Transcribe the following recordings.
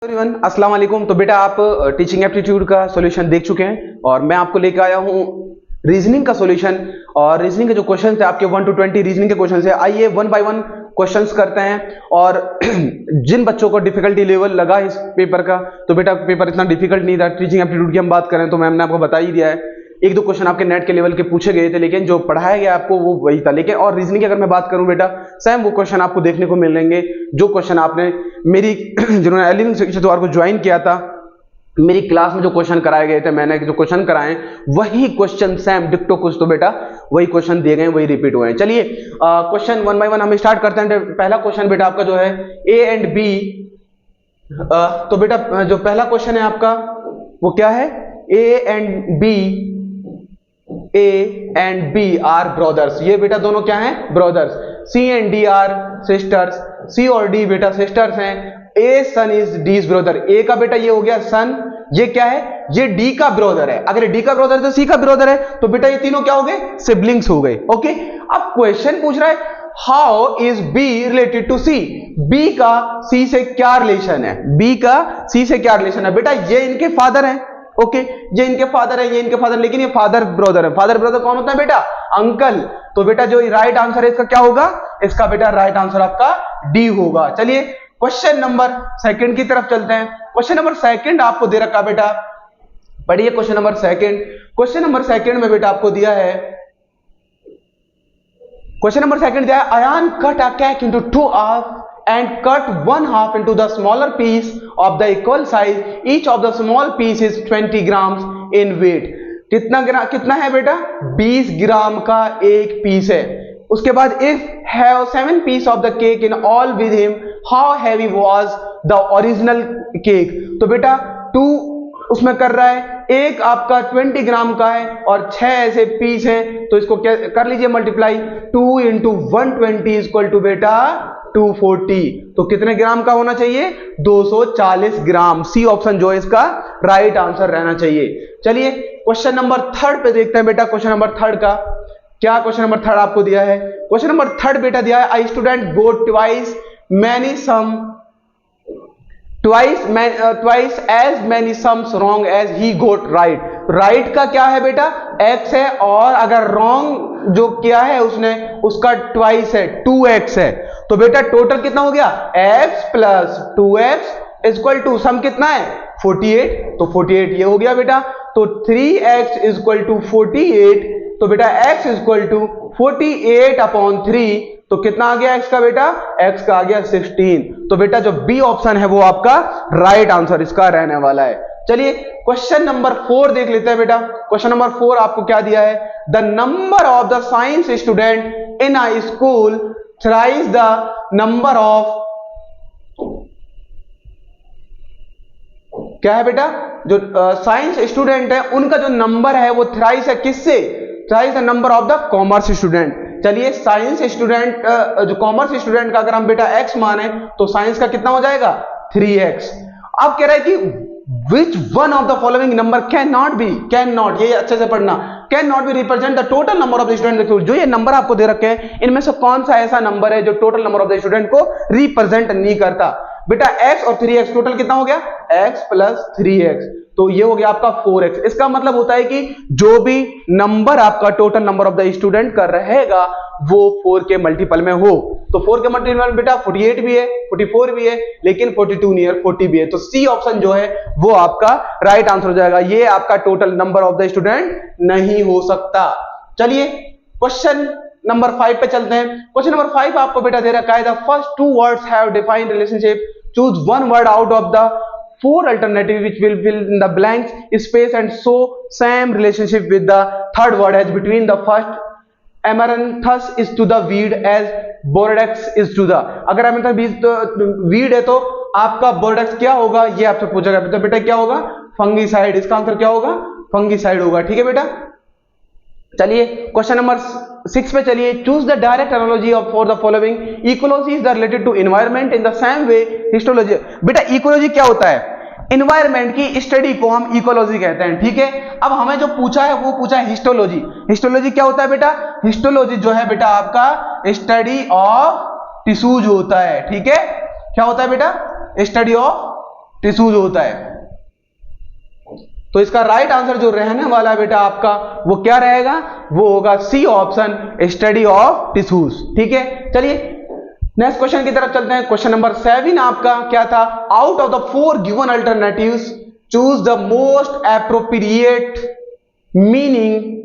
Everyone अस्सलाम वालेकुम। तो बेटा आप टीचिंग एप्टीट्यूड का सॉल्यूशन देख चुके हैं और मैं आपको लेकर आया हूं रीजनिंग का सॉल्यूशन। और रीजनिंग के जो क्वेश्चन थे आपके 1 to 20 रीजनिंग के क्वेश्चन है। आइए वन बाय वन क्वेश्चंस करते हैं। और जिन बच्चों को डिफिकल्टी लेवल लगा इस पेपर का, तो बेटा पेपर इतना डिफिकल्ट नहीं था। टीचिंग एप्टीट्यूड की हम बात करें तो मैम ने आपको बता ही दिया है, एक दो क्वेश्चन आपके नेट के लेवल के पूछे गए थे, लेकिन जो पढ़ाया गया आपको वो वही था। लेकिन और रीजनिंग की अगर मैं बात करूं बेटा, सेम वो क्वेश्चन आपको देखने को मिलेंगे जो क्वेश्चन आपने मेरी जिन्होंने एलिविंग शिक्षा द्वार को ज्वाइन किया था, मेरी क्लास में जो क्वेश्चन कराए गए थे, मैंने जो क्वेश्चन कराए वही क्वेश्चन सेम डिक्टो कुछ तो बेटा वही क्वेश्चन दिए गए, वही रिपीट हुए हैं। चलिए क्वेश्चन वन बाय वन हम स्टार्ट करते हैं। पहला क्वेश्चन बेटा आपका जो है ए एंड बी। तो बेटा जो पहला क्वेश्चन है आपका वो क्या है, A and B are brothers. ये बेटा दोनों क्या हैं, brothers. C and D are sisters. C और डी बेटा सिस्टर्स हैं। ए सन इज डीज ब्रदर। ए का बेटा ये हो गया सन, ये क्या है, ये डी का ब्रदर है। अगर डी का ब्रदर है तो सी का ब्रदर है, तो बेटा ये तीनों क्या हो गए, सिबलिंग्स हो गए। ओके, अब क्वेश्चन पूछ रहा है how is B related to C. B का सी से क्या रिलेशन है, बी का सी से क्या रिलेशन है। बेटा ये इनके फादर हैं। ओके, ये इनके फादर है, ये इनके फादर, लेकिन ये फादर ब्रदर है। फादर ब्रदर कौन होता है बेटा, अंकल। तो बेटा जो राइट आंसर है इसका क्या होगा, इसका बेटा राइट आंसर आपका डी होगा। चलिए क्वेश्चन नंबर सेकंड की तरफ चलते हैं। क्वेश्चन नंबर सेकंड आपको दे रखा बेटा, पढ़िए question number second. Question number second में बेटा आपको दिया है, क्वेश्चन नंबर सेकंड दिया है Ayaan cut a cake into 2 half and cut 1 half into the smaller piece of the equal size. Each of the small piece is 20 grams in weight. कितना है बेटा, 20 ग्राम का एक पीस है। उसके बाद if have 7 piece of the cake in all with him, how heavy was the original cake? तो बेटा 2 उसमें कर रहा है, एक आपका 20 ग्राम का है और 6 ऐसे पीस हैं, तो इसको क्या कर लीजिए multiply, 2 into 120 is equal to बेटा 240। तो कितने ग्राम का होना चाहिए, 240 ग्राम। सी ऑप्शन जो है इसका राइट आंसर रहना चाहिए। चलिए क्वेश्चन नंबर थर्ड पे देखते हैं बेटा। क्वेश्चन नंबर थर्ड का क्या, क्वेश्चन नंबर थर्ड आपको दिया है, क्वेश्चन नंबर थर्ड बेटा दिया है I student got twice many sum twice as many sums wrong as he got right. Right का क्या है बेटा, x है, और अगर रॉन्ग जो क्या है उसने उसका ट्वाइस है, 2x है। तो बेटा टोटल कितना हो गया, x plus 2x equal to sum कितना है 48। तो 48 ये हो गया बेटा। तो 3x इक्वल टू 48। तो बेटा x इक्वल टू 48 अपॉन 3, तो कितना आ गया x का बेटा, x का आ गया 16। तो बेटा जो बी ऑप्शन है वो आपका राइट आंसर इसका रहने वाला है। चलिए क्वेश्चन नंबर 4 देख लेते हैं बेटा। क्वेश्चन नंबर 4 आपको क्या दिया है, the number of the science student in a school thrice the number of, क्या है बेटा, जो साइंस स्टूडेंट है उनका जो नंबर है वो थ्राइस है, किससे, thrice the number of the commerce student. चलिए साइंस स्टूडेंट जो कॉमर्स स्टूडेंट का अगर हम बेटा x माने तो साइंस का कितना हो जाएगा 3x। अब कह रहा है कि which one of the following number cannot be, cannot, ये अच्छे से पढ़ना, cannot be represent the total number of the student। देखो जो ये नंबर आपको दे रखे हैं इनमें से कौन सा ऐसा नंबर है जो total number of the student को रिप्रेजेंट नहीं करता। बेटा x और 3x टोटल कितना हो गया, x प्लस 3x, तो ये हो गया आपका 4x। इसका मतलब होता है कि जो भी नंबर आपका total number of the student का रहेगा वो 4 के मल्टीपल में हो। तो 4 के मल्टीपल में बेटा 48 भी है, 44 भी है, लेकिन 42 नियर 40 भी है। तो सी ऑप्शन जो है वो आपका राइट आंसर हो जाएगा। ये आपका total number of the student नहीं हो सकता। चलिए क्वेश्चन नंबर 5 पे चलते हैं। क्वेश्चन नंबर 5 आपको बेटा दे रखा है the first 2 words have defined relationship, choose one word out of the 4 alternatives which will fill in the blanks space and show same relationship with the third word as between the first amaranthus is to the weed as borax is to the। अगर amaranthus weed है तो आपका borax क्या होगा, ये आपसे पूछा गया। तो बेटा क्या होगा, फंगीसाइड। इसका आंसर क्या होगा, फंगीसाइड होगा। ठीक है बेटा। चलिए क्वेश्चन नंबर 6 पे चलिए, choose the direct analogy of for the following. Ecology is related to environment in the same way histology. बेटा इकोलॉजी क्या होता है, एनवायरनमेंट की स्टडी को हम इकोलॉजी कहते हैं। ठीक है, अब हमें जो पूछा है वो पूछा है हिस्टोलॉजी। हिस्टोलॉजी क्या होता है बेटा, हिस्टोलॉजी जो है बेटा आपका स्टडी ऑफ टिश्यूज होता है। ठीक है, क्या होता है बेटा, स्टडी ऑफ टिश्यूज होता है। तो इसका राइट आंसर जो रहने वाला है बेटा आपका वो क्या रहेगा, वो होगा C option, study of tissues. ठीक है, चलिए नेक्स्ट क्वेश्चन की तरफ चलते हैं। क्वेश्चन नंबर 7 आपका क्या था, out of the 4 given alternatives choose the most appropriate meaning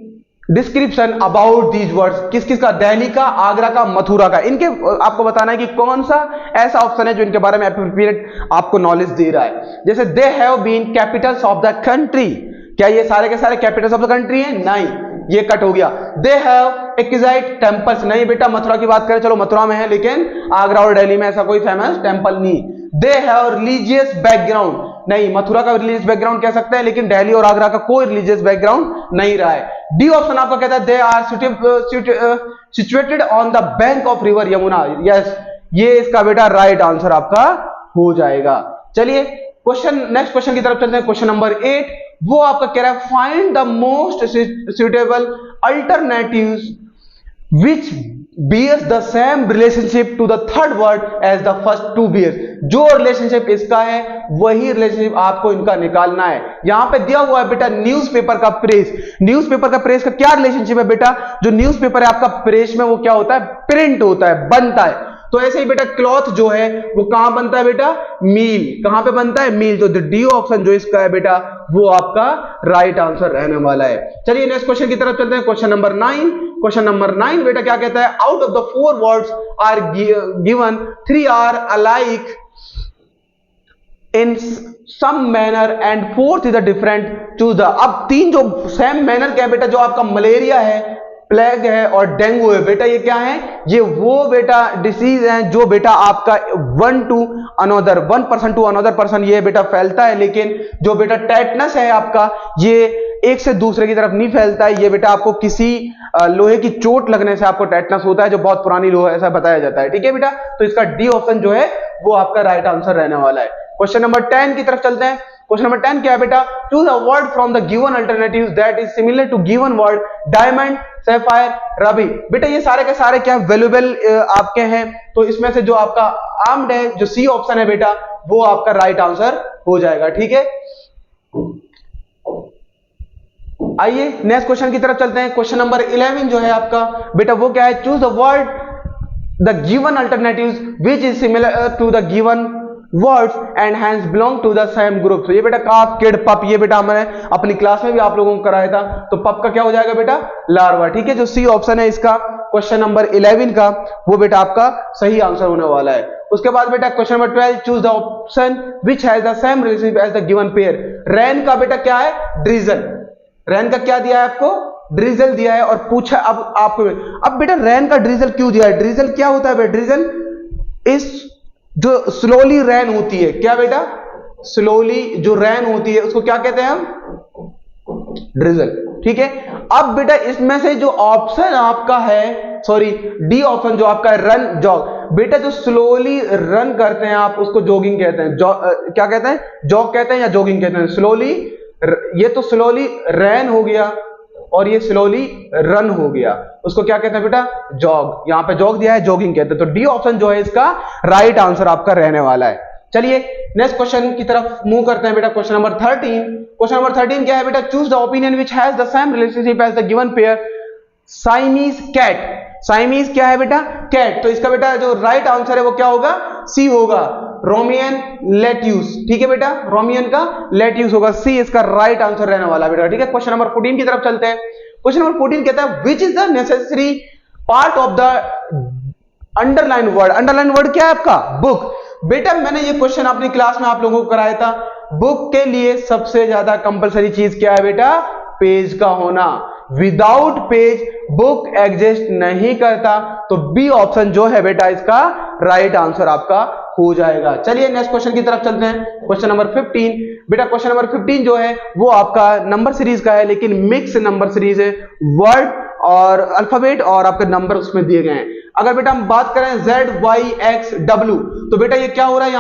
description about these words. किस किस का, दिल्ली का, आगरा का, मथुरा का, इनके आपको बताना है कि कौन सा ऐसा ऑप्शन है जो इनके बारे में एप्रोप्रिएट आपको नॉलेज दे रहा है। जैसे they have been capitals of the country, क्या ये सारे के सारे कैपिटल्स ऑफ द कंट्री हैं? नहीं, ये कट हो गया। दे हैव एक्विजाइट टेम्पल्स, नहीं बेटा, मथुरा की बात करें चलो मथुरा में है, लेकिन आगरा और दिल्ली में ऐसा कोई फेमस टेम्पल नहीं। दे हैव रिलीजियस बैकग्राउंड, नहीं, मथुरा का रिलीजियस बैकग्राउंड कह सकते हैं, लेकिन दिल्ली और आगरा का कोई रिलीजियस बैकग्राउंड नहीं रहा है। डी ऑप्शन आपका कहता है they are situated on the bank of river Yamuna, yes, ये इसका बेटा राइट आंसर आपका हो जाएगा। चलिए नेक्स्ट क्वेश्चन की तरफ चलते हैं। क्वेश्चन नंबर 8 वो आपका कह रहा है find the most suitable alternatives which bears the same relationship to the third word as the first two bears। जो रिलेशनशिप इसका है वही रिलेशनशिप आपको इनका निकालना है। यहां पे दिया हुआ है बेटा न्यूज़पेपर का प्रेस। न्यूज़पेपर का प्रेस का क्या रिलेशनशिप है बेटा, जो न्यूज़पेपर है आपका प्रेस में वो क्या होता है, प्रिंट होता है, बनता है। तो ऐसे ही बेटा क्लॉथ जो है वो कहां बनता है बेटा, मील, कहां पे बनता है, मील। तो डी ऑप्शन जो इसका है बेटा वो आपका राइट आंसर रहने वाला है। चलिए नेक्स्ट क्वेश्चन की तरफ चलते हैं। Question number 9। क्वेश्चन नंबर 9 बेटा क्या कहता है, out of the 4 words are given 3 are alike in some manner and 4th is a different, choose the. अब 3 जो सेम मैनर क्या है बेटा, जो आपका मलेरिया है, प्लेग है और डेंगू है बेटा, ये क्या है, ये वो बेटा डिसीज है जो बेटा आपका one person to another person ये बेटा फैलता है। लेकिन जो बेटा टेटनस है आपका, ये एक से दूसरे की तरफ नहीं फैलता है, ये बेटा आपको किसी लोहे की चोट लगने से आपको टेटनस होता है, जो बहुत पुरानी लोहा ऐसा बताया जाता है। ठीक है बेटा, तो इसका डी ऑप्शन जो है वो आपका राइट आंसर रहने वाला है। क्वेश्चन नंबर 10 की तरफ चलते हैं। क्वेश्चन नंबर 10 क्या है बेटा, choose a word from the given alternatives that is similar to given word diamond, sapphire, ruby. बेटा ये सारे के सारे क्या वैल्यूएबल आपके हैं, तो इसमें से जो आपका आर्म्ड है, जो सी ऑप्शन है बेटा, वो आपका राइट आंसर हो जाएगा। ठीक है, आइए नेक्स्ट क्वेश्चन की तरफ चलते हैं। क्वेश्चन नंबर 11 जो है आपका बेटा वो क्या है, choose the word the given alternatives which is similar to the given words and hence belong to the same group. तो ये बेटा काफ, किड, पप, ये बेटा हमने अपनी क्लास में भी आप लोगों को कराया था। तो पप का क्या हो जाएगा बेटा, लार्वा। ठीक है, जो सी ऑप्शन है इसका क्वेश्चन नंबर 11 का वो बेटा आपका सही आंसर होने वाला है। उसके बाद बेटा question number 12, choose the option which has the same relationship as the given pair. रैन का बेटा क्या है, ड्रिजल। रैन का क्या दिया है आपको, ड्रिजल दिया है। और पूछा अब आपको, अब बेटा रैन का ड्रिजल क्यों दिया है, ड्रिजल क्या होता है बेटा, ड्रिजल इस जो स्लोली रैन होती है, क्या बेटा, स्लोली जो रैन होती है उसको क्या कहते हैं हम, ड्रिजल। ठीक है, अब बेटा इसमें से जो ऑप्शन आपका है, सॉरी डी ऑप्शन जो आपका है रन जॉग, बेटा जो स्लोली रन करते हैं आप उसको जॉगिंग कहते हैं, क्या कहते हैं, जॉग कहते हैं या जॉगिंग कहते हैं। स्लोली, ये तो स्लोली रैन हो गया और ये स्लोली रन हो गया, उसको क्या कहते हैं बेटा, जॉग। यहां पे जॉग दिया है, जॉगिंग कहते हैं। तो डी ऑप्शन जो है इसका राइट आंसर आपका रहने वाला है। चलिए नेक्स्ट क्वेश्चन की तरफ मूव करते हैं बेटा। Question number 13। क्वेश्चन नंबर 13 क्या है बेटा, choose the opinion which has the same relationship as the given pair Siamese cat. Siamese क्या है बेटा, कैट। तो इसका बेटा जो राइट आंसर है वो क्या होगा, सी होगा, रोमियन लेट्यूस। ठीक है बेटा, रोमियन का लेट्यूस होगा, सी इसका राइट आंसर रहने वाला बेटा। ठीक है, क्वेश्चन नंबर 14 की तरफ चलते हैं। क्वेश्चन नंबर 14 कहता है which is the necessary part of the underline word. Underline word क्या है आपका, बुक। बेटा मैंने ये क्वेश्चन अपनी क्लास में आप लोगों को कराया था। बुक के लिए सबसे ज्यादा कंपलसरी चीज क्या है बेटा, पेज का होना। विदाउट पेज बुक एग्जिस्ट नहीं करता। तो बी ऑप्शन जो है बेटा इसका राइट आंसर आपका हो जाएगा। चलिए नेक्स्ट क्वेश्चन की तरफ चलते हैं। क्वेश्चन नंबर 15 बेटा, क्वेश्चन नंबर 15 जो है वो आपका नंबर सीरीज का है, लेकिन मिक्स नंबर सीरीज है। वर्ड और अल्फाबेट और आपके नंबर उसमें दिए गए हैं। अगर बेटा हम बात करें ZYXW, तो बेटा ये क्या हो रहा है,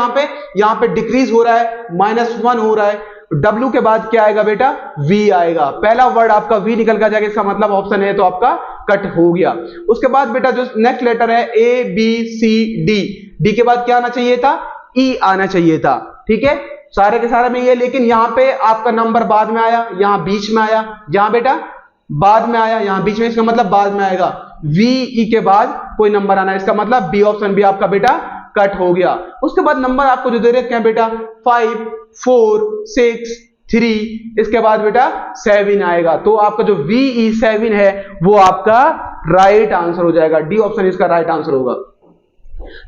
यहाँ पे डिक्रीज हो रहा है, -1 हो रहा है। W के बाद क्या आएगा बेटा, V आएगा। पहला वर्ड आपका V निकल कर जाएगा, इसका मतलब ऑप्शन है तो आपका कट हो गया। उसके बाद बेटा जो नेक्स्ट लेटर है ABCD, D के बाद क्या आना चाहिए था, E आना चाहिए था। ठीक है, सारे के सारे में ये, लेकिन यहाँ पे आपका नंबर बाद में आया, यहाँ बीच में आया, यहाँ बेटा बाद में आया, यहाँ बीच में, इसका मतलब बाद में आएगा, वी के बाद कोई नंबर आना है, इसका मतलब बी ऑप्शन भी आपका बेटा कट हो गया। उसके बाद नंबर आपको जो दे रखे हैं बेटा 5 4 6 3, इसके बाद बेटा 7 आएगा, तो आपका जो वी 7 है वो आपका राइट आंसर हो जाएगा, डी ऑप्शन इसका राइट आंसर होगा।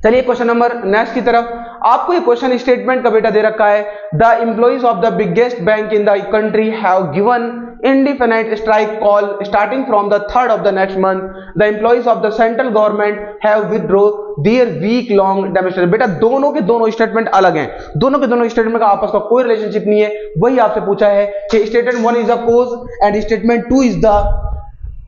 चलिए क्वेश्चन नंबर नेक्स्ट की तरफ, आपको ये क्वेश्चन स्टेटमेंट का बेटा दे रखा है, the employees of the biggest bank in the country have given indefinite strike call starting from the 3rd of the next month. The employees of the central government have withdraw their week long demonstration. बेटा दोनों के दोनों statement अलग हैं, दोनों के दोनों statement का आपस का कोई रिलेशनशिप नहीं है, वही आपसे पूछा है कि statement 1 is the cause and statement 2 is the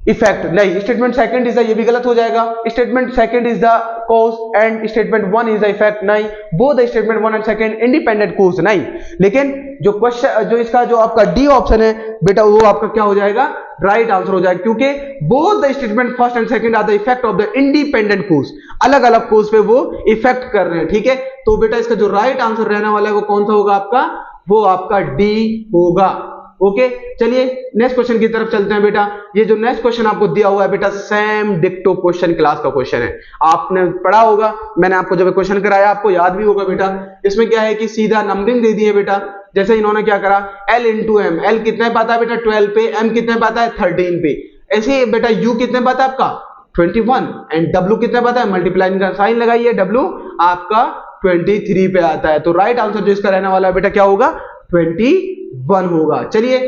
effect. नहीं, स्टेटमेंट सेकंड इज द, ये भी गलत हो जाएगा, statement second is the cause and statement 1 is the effect. नहीं, both statement 1 and second independent cause. नहीं, लेकिन जो क्वेश्चन जो इसका जो आपका डी ऑप्शन है बेटा वो आपका क्या हो जाएगा, राइट आंसर हो जाएगा, क्योंकि both the statement first and second are the effect of the independent cause, अलग अलग कॉज पे वो इफेक्ट कर रहे हैं। ठीक है, तो बेटा इसका जो राइट आंसर रहने वाला है वो कौन सा होगा आपका, वो आपका डी होगा। ओके, चलिए नेक्स्ट क्वेश्चन की तरफ चलते हैं बेटा। ये जो नेक्स्ट क्वेश्चन आपको दिया हुआ है बेटा सेम डिक्टो क्वेश्चन क्लास का क्वेश्चन है, आपने पढ़ा होगा, मैंने आपको जब क्वेश्चन कराया आपको याद भी होगा बेटा। इसमें क्या है कि सीधा नंबरिंग दे दी है बेटा, जैसे इन्होंने क्या करा, L इंटू एम, एल कितने पाता है बेटा 12 पे, m कितने पाता है 13 पे, ऐसे बेटा u कितने पाता है आपका 21 एंड w कितने पाता है, मल्टीप्लाइंग का साइन लगाइए, w आपका 23 पे आता है, तो राइट आंसर जो इसका रहने वाला है बेटा क्या होगा, 21 होगा। चलिए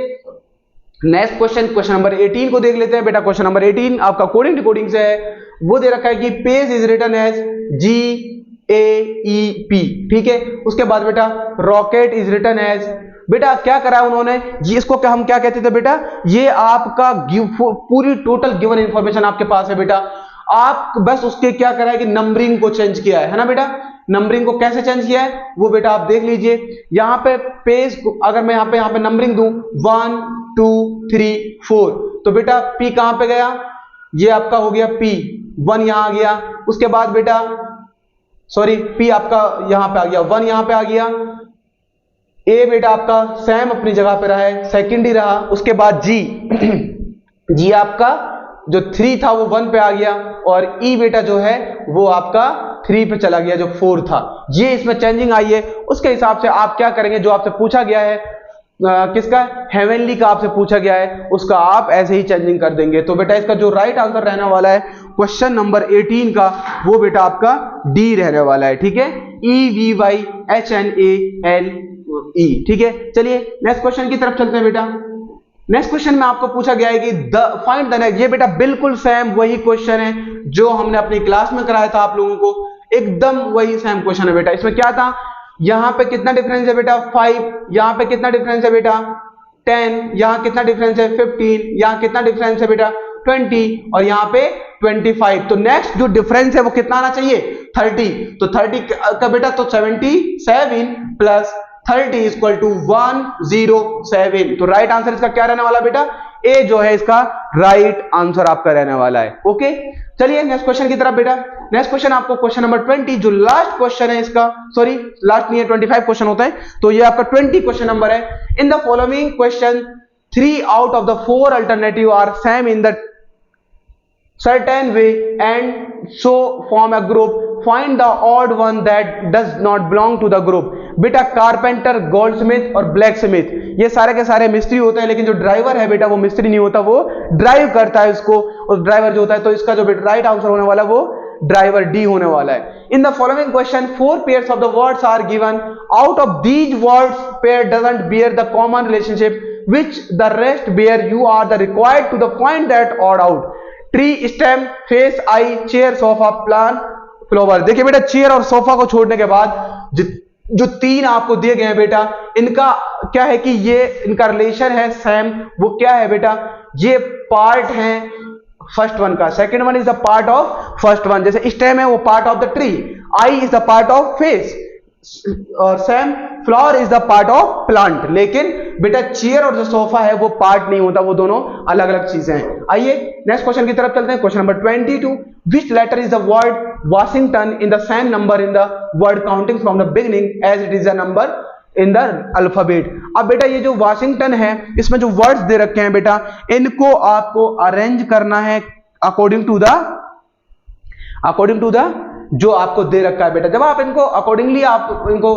नेक्स्ट क्वेश्चन, क्वेश्चन नंबर 18 को देख लेते हैं बेटा। क्वेश्चन नंबर 18 आपका कोडिंग डिकोडिंग से है, वो दे रखा है कि page is written as GAEP। ठीक है, उसके बाद बेटा रॉकेट इज रिटन एज, बेटा क्या करा है उन्होंने जी, इसको क्या हम क्या कहते थे बेटा, ये आपका पूरी टोटल गिवन इंफॉर्मेशन आपके पास है बेटा, आप बस उसके क्या करा है कि नंबरिंग को चेंज किया है ना बेटा। नंबरिंग को कैसे चेंज किया है वो बेटा आप देख लीजिए, यहां पे पेज को अगर मैं यहां पे नंबरिंग दूं 1 2 3 4, तो बेटा P कहां पे गया, ये आपका हो गया P 1 यहां आ गया, उसके बाद बेटा सॉरी P आपका यहां पे आ गया 1 यहां पे आ गया, A बेटा आपका सेम अपनी जगह पे रहा है, सेकंड ही रहा, उसके बाद G आपका जो 3 था वो 1 पे आ गया, और E बेटा जो है वो आपका 3 पे चला गया जो 4 था, ये इसमें चेंजिंग आई है। उसके हिसाब से आप क्या करेंगे, जो आपसे पूछा गया है किसका, हेवनली का आपसे पूछा गया है, उसका आप ऐसे ही चेंजिंग कर देंगे। तो बेटा इसका जो राइट आंसर रहने वाला है क्वेश्चन नंबर 18 का, वो बेटा आपका डी रहने वाला है। ठीक है, EVYHNALE। ठीक है, चलिए नेक्स्ट क्वेश्चन की तरफ चलते हैं बेटा। नेक्स्ट क्वेश्चन में आपको पूछा गया है कि फाइंड द नेक्स्ट, ये बेटा बिल्कुल सेम वही क्वेश्चन है जो हमने अपनी क्लास में कराया था आप लोगों को, एकदम वही सेम क्वेश्चन है बेटा। इसमें क्या था, यहां पे कितना डिफरेंस है बेटा 5, यहां पे कितना डिफरेंस है बेटा 10, यहां कितना डिफरेंस है 15, यहां कितना डिफरेंस है बेटा 20, और यहां पे 25। तो नेक्स्ट जो डिफरेंस है वो कितना आना चाहिए 30, तो 30 का बेटा तो 77 प्लस 30 इक्वल टू 107। तो राइट आंसर इसका क्या रहने वाला बेटा, ए जो है इसका राइट आंसर आपका रहने वाला है। ओके, चलिए नेक्स्ट क्वेश्चन की तरफ बेटा। नेक्स्ट क्वेश्चन आपको क्वेश्चन नंबर 20 जो लास्ट क्वेश्चन है इसका, सॉरी लास्ट नहीं है 25 क्वेश्चन होता है, तो ये आपका 20 क्वेश्चन नंबर है। In the following question 3 out of the 4 alternative are same in the certain way and so form a group, find the odd one that does not belong to the group। बेटा carpenter, Goldsmith और black Smith ये सारे के सारे मिस्त्री होते हैं, लेकिन जो ड्राइवर है बेटा वो मिस्त्री नहीं होता, वो ड्राइव करता है उसको, और ड्राइवर जो होता है, तो इसका जो बेटा राइट आंसर होने वाला है वो ड्राइवर डी होने वाला है। In the following question 4 pairs of the words are given, out of these words pair doesn't bear the common relationship which the rest bear, you are the required to the find that odd out। Tree, stem, face, I, chair, sofa, plant, flower. देखिए बेटा chair और sofa को छोड़ने के बाद जो 3 आपको दिए गए हैं बेटा, इनका क्या है कि ये इनका रिलेशन है सेम। वो क्या है बेटा, ये पार्ट है फर्स्ट वन का, second one is the part of first one. जैसे स्टेम है वो part of the tree, eye is the part of face, और same flower is the part of plant. लेकिन बेटा चेयर और जो सोफा है वो पार्ट नहीं होता, वो दोनों अलग अलग चीजें हैं। आइए नेक्स्ट क्वेश्चन की तरफ चलते हैं। Question number 22, which letter is the word Washington in the same number in the word counting from the beginning as it is the number in the alphabet. अब बेटा ये जो वाशिंगटन है, इसमें जो वर्ड्स दे रखे हैं बेटा, इनको आपको अरेंज करना है अकॉर्डिंग टू द जो आपको दे रखा है बेटा। जब आप इनको अकॉर्डिंगली आप इनको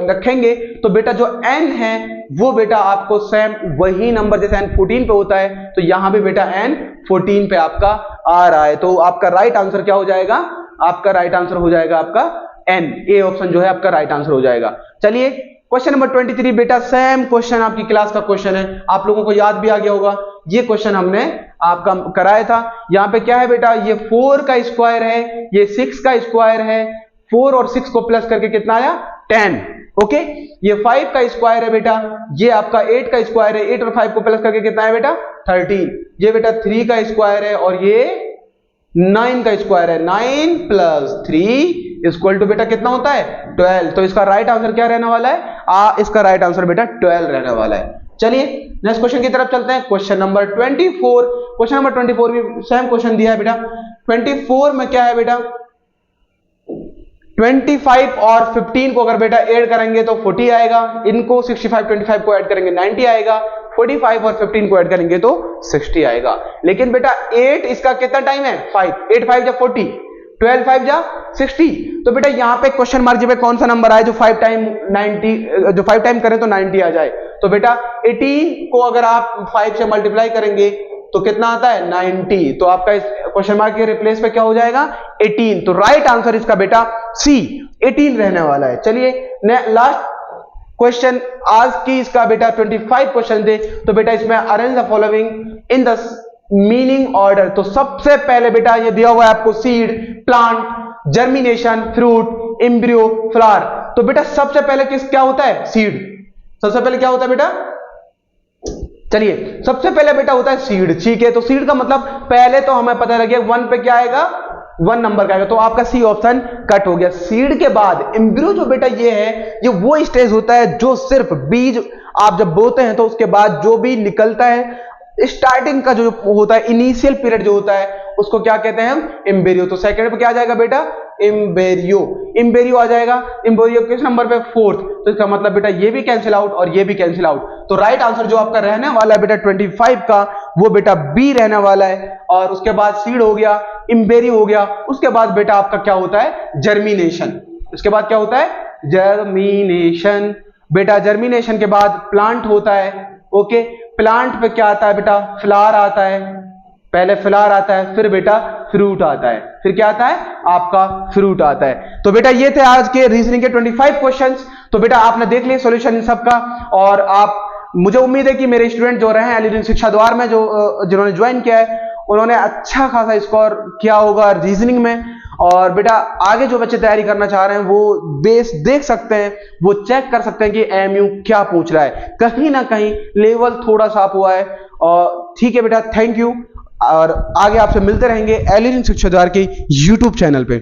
रखेंगे तो बेटा जो n है वो बेटा आपको सेम वही नंबर जैसे n 14 पे होता है, तो यहां पे बेटा n 14 पे आपका आ रहा है। तो आपका राइट आंसर क्या हो जाएगा? आपका राइट आंसर हो जाएगा आपका n, ए ऑप्शन जो है आपका राइट आंसर हो जाएगा। चलिए क्वेश्चन नंबर 23 बेटा, सेम क्वेश्चन आपकी क्लास का क्वेश्चन है, आप लोगों को याद भी आ गया होगा, ये क्वेश्चन हमने आपका कराया था। यहां पे क्या है बेटा, ये 4 का स्क्वायर है, ये 6 का स्क्वायर है, 4 और 6 को प्लस करके कितना आया? 10। ओके, ये 5 का स्क्वायर है बेटा, ये आपका 8 का स्क्वायर है, 8 और 5 को प्लस करके कितना है बेटा? 13। ये बेटा 3 का स्क्वायर है और ये 9 का स्क्वायर है, 9 प्लस 3 इक्वल टू बेटा कितना होता है? 12। तो इसका राइट आंसर क्या रहने वाला है? इसका राइट आंसर बेटा 12 रहने वाला है। चलिए नेक्स्ट क्वेश्चन की तरफ चलते हैं, क्वेश्चन नंबर 24। क्वेश्चन नंबर 24 भी सेम क्वेश्चन दिया है बेटा। 24 में क्या है बेटा, 25 और 15 को अगर बेटा ऐड करेंगे तो 40 आएगा, इनको 65 25 को ऐड करेंगे 90 आएगा, 45 और 15 को ऐड करेंगे तो 60 आएगा। लेकिन बेटा 8 इसका कितना टाइम है? 5, 8 5 जा 40, 12 5 जा 60। तो बेटा यहां पे क्वेश्चन मार्क जब कौन सा नंबर आए जो 5 टाइम 90, जो 5 टाइम करें तो 90 आ जाए। तो बेटा 18 को अगर आप 5 से मल्टीप्लाई करेंगे तो कितना आता है? 90। तो आपका इस क्वेश्चन मार्क के रिप्लेस पे क्या हो जाएगा? 18। तो राइट आंसर इसका बेटा सी 18 रहने वाला है। चलिए लास्ट क्वेश्चन आज की इसका बेटा 25 क्वेश्चन थे, तो बेटा इसमें arrange the following in the meaning order. तो सबसे पहले बेटा ये दिया हुआ है आपको seed, plant, germination, fruit, embryo, flower. तो बेटा सबसे पहले क्या होता है? सीड। सबसे पहले क्या होता है बेटा? चलिए सबसे पहले बेटा होता है सीड। ठीक है, तो सीड का मतलब पहले तो हमें पता लग गया 1 पे क्या आएगा? 1 नंबर का आएगा, तो आपका सी ऑप्शन कट हो गया। सीड के बाद एम्ब्रियो जो बेटा ये है, ये वो स्टेज होता है जो सिर्फ बीज आप जब बोते हैं तो उसके बाद जो भी निकलता है, स्टार्टिंग का जो होता है, इनिशियल पीरियड जो होता है, उसको क्या कहते हैं हम? एम्ब्रियो। तो सेकंड पे क्या आ जाएगा बेटा? एम्ब्रियो। एम्ब्रियो आ जाएगा। एम्ब्रियो किस नंबर पे? 4th। तो इसका मतलब बेटा ये भी कैंसिल आउट और ये भी कैंसिल आउट। तो राइट आंसर जो आपका रहने वाला है बेटा 25 का, वो बेटा बी रहने वाला है। और उसके बाद सीड हो गया, एम्ब्रियो हो गया, उसके बाद बेटा आपका क्या होता है? जर्मिनेशन। उसके बाद क्या होता है? जर्मिनेशन। बेटा जर्मिनेशन के बाद प्लांट होता है। ओके, प्लांट पे क्या आता है बेटा? फ्लावर आता है। पहले फ्लावर आता है, फिर बेटा फ्रूट आता है, फिर क्या आता है? आपका फ्रूट आता है। तो बेटा ये थे आज के रीजनिंग के 25 क्वेश्चंस। तो बेटा आपने देख लिया सॉल्यूशन इन सबका, और आप, मुझे उम्मीद है कि मेरे स्टूडेंट जो रहे हैं एलियन शिक्षा द्वार में, जो जिन्होंने ज्वाइन किया है, उन्होंने अच्छा खासा स्कोर किया होगा रीजनिंग में। और बेटा आगे जो बच्चे तैयारी करना चाह रहे हैं वो बेस देख सकते हैं, वो चेक कर सकते हैं कि एमयू क्या पूछ रहा है, कहीं ना कहीं लेवल थोड़ा सा अप हुआ है। और ठीक है बेटा, थैंक यू, और आगे आपसे मिलते रहेंगे एलियन शिक्षा द्वार के यूट्यूब चैनल पे।